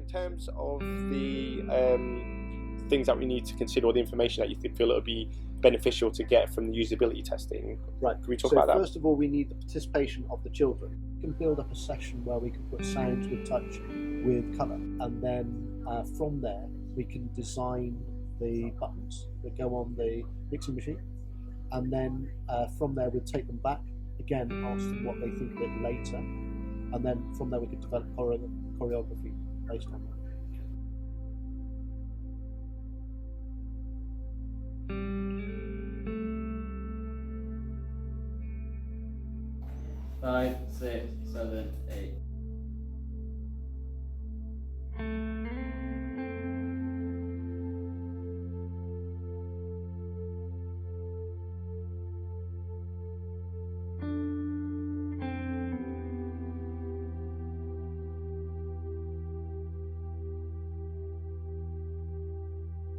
in terms of the things that we need to consider, or the information that you feel it would be beneficial to get from the usability testing, right? Can we talk about that? First of all, we need the participation of the children. We can build up a session where we can put sounds with touch, with colour, and then from there we can design the buttons that go on the mixing machine, and then from there we'll take them back again, ask them what they think of it later, and then from there we could develop choreography based on that. Five, 6, 7, 8.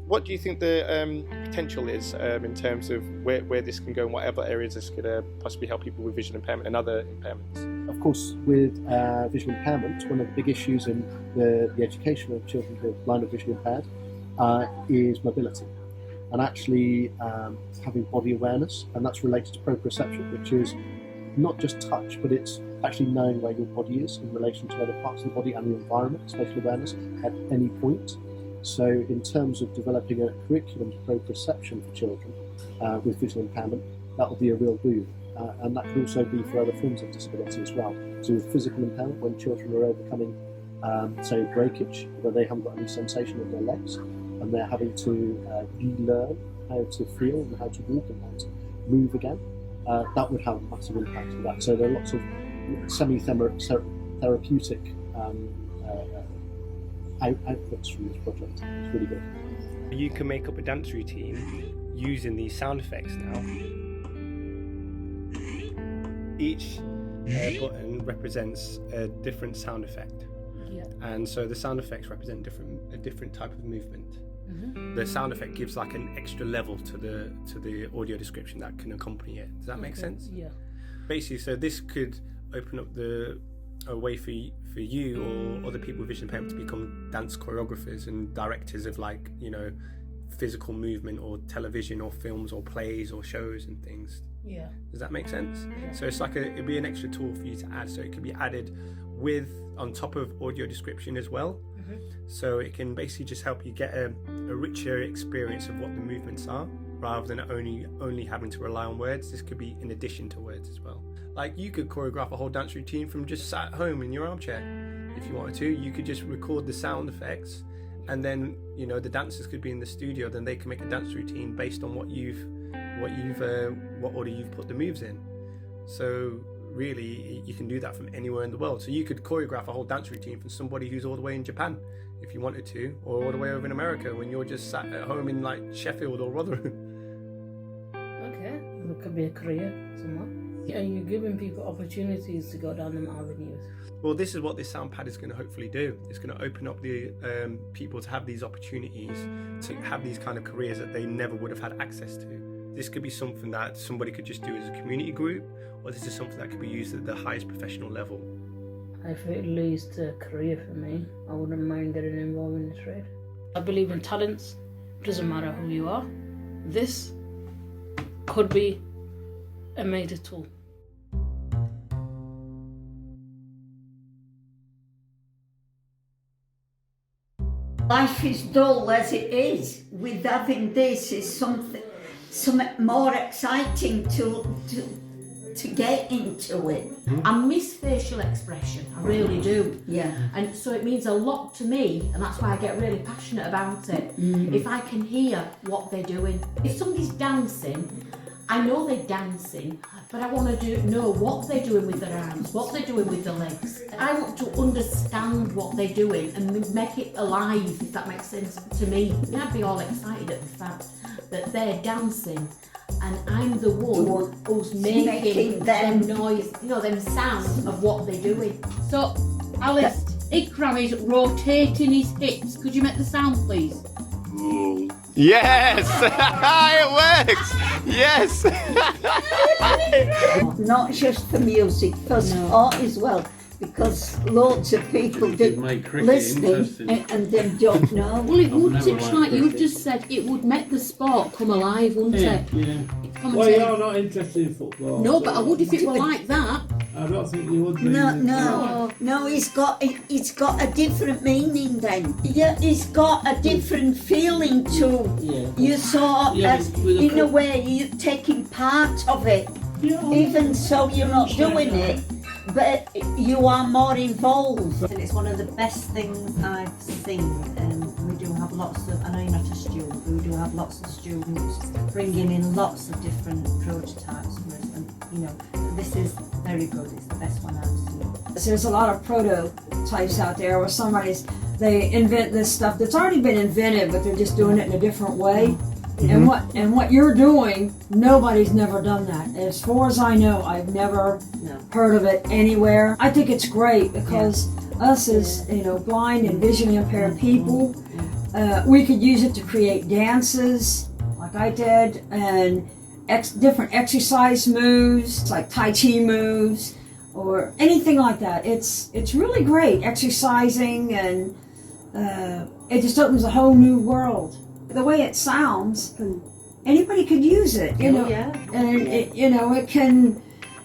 What do you think the potential is in terms of where this can go and whatever areas this could possibly help people with visual impairment and other impairments? Of course, with visual impairment, one of the big issues in the education of children who are blind or visually impaired is mobility, and actually having body awareness, and that's related to proprioception, which is not just touch, but it's actually knowing where your body is in relation to other parts of the body and the environment, spatial awareness at any point. So in terms of developing a curriculum to proprioception for children with visual impairment, that will be a real boon. And that could also be for other forms of disability as well. So with physical impairment, when children are overcoming, say, breakage, where they haven't got any sensation in their legs, and they're having to relearn how to feel and how to walk and how to move again, that would have a massive impact on that. So there are lots of semi-therapeutic outputs from this project. It's really good. You can make up a dance routine using these sound effects now. Each button represents a different sound effect, and so the sound effects represent a different type of movement. The sound effect gives like an extra level to the audio description that can accompany it. Does that make sense? Yeah. Basically, so this could open up a way for you or other people with vision impairment to become dance choreographers and directors of, like, you know, physical movement or television or films or plays or shows and things. Yeah. Does that make sense? Yeah. So it's like it'd be an extra tool for you to add. So it could be added on top of audio description as well. So it can basically just help you get a richer experience of what the movements are, rather than only having to rely on words. This could be in addition to words as well. Like, you could choreograph a whole dance routine from just sat at home in your armchair if you wanted to. You could just record the sound effects, and then, you know, the dancers could be in the studio, then they can make a dance routine based on what order you've put the moves in. So really, you can do that from anywhere in the world. So you could choreograph a whole dance routine from somebody who's all the way in Japan if you wanted to, or all the way over in America when you're just sat at home in, like, Sheffield or Rotherham. Okay, it could be a career somewhere. Are you giving people opportunities to go down them avenues? Well, this is what this Soundpad is going to hopefully do. It's going to open up the people to have these opportunities, to have these kind of careers that they never would have had access to. This could be something that somebody could just do as a community group, or this is something that could be used at the highest professional level. If it leads to a career for me, I wouldn't mind getting involved in the trade. I believe in talents. It doesn't matter who you are. This could be a major tool. Life is dull as it is. With having this is something more exciting to get into it. I miss facial expression, I really do. Yeah. And so it means a lot to me, and that's why I get really passionate about it. If I can hear what they're doing. If somebody's dancing, I know they're dancing, but I want to know what they're doing with their arms, what they're doing with their legs. I want to understand what they're doing and make it alive, if that makes sense to me. I'd be all excited at the fact that they're dancing and I'm the one who's making them noise, you know, them sounds of what they're doing. So, Alice, Ikram is rotating his hips. Could you make the sound, please? Yes! It works! Yes! Not just for music, for sport as well. because loads of people It'd make cricket listening interesting. and they don't know. Well, it would, never touch liked like you've cricket. just said, it would make the sport come alive, wouldn't Yeah, it? yeah. Commentating- Well, you're not interested in football. No, so but I would if it were like that. I don't think you would be. No, it's got a different meaning then. Yeah, it's got a different feeling to Yeah. you. Sort Yeah, of, with a in a foot- way, you're taking part of it. Yeah. Even so, you're not doing it, but you are more involved. And it's one of the best things I've seen. We do have lots of, I know you're not a student, but we do have lots of students bringing in lots of different prototypes for us. And, you know, this is very good. It's the best one I've seen. So there's a lot of prototypes out there where they invent this stuff that's already been invented, but they're just doing it in a different way. And what you're doing, nobody's never done that. As far as I know, I've never heard of it anywhere. I think it's great because us as blind and visually impaired people, we could use it to create dances, like I did, and different exercise moves, like Tai Chi moves, or anything like that. It's really great exercising, and it just opens a whole new world. The way it sounds, anybody could use it, and it can.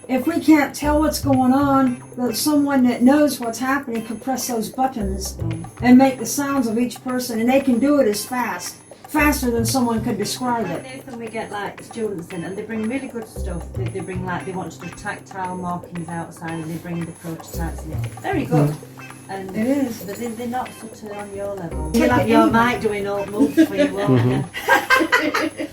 If we can't tell what's going on, but someone that knows what's happening can press those buttons and make the sounds of each person, and they can do it as faster than someone could describe it. Nathan, we get like students in and they bring really good stuff. They bring like, they want to do tactile markings outside and they bring the prototypes in. Very good. And It is. But they're not sort of on your level. You'll have your mic doing all moves for you, won't you?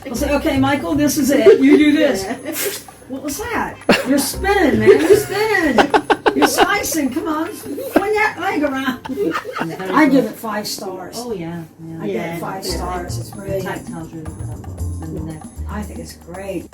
I'll say, okay, Michael, this is it. You do this. What was that? You're spinning, man. You're spinning. You're slicing. Come on. Swing that leg around. I give it 5 stars. Oh yeah. I give it 5 stars. It's The brilliant. tactile's really good. And, I think it's great.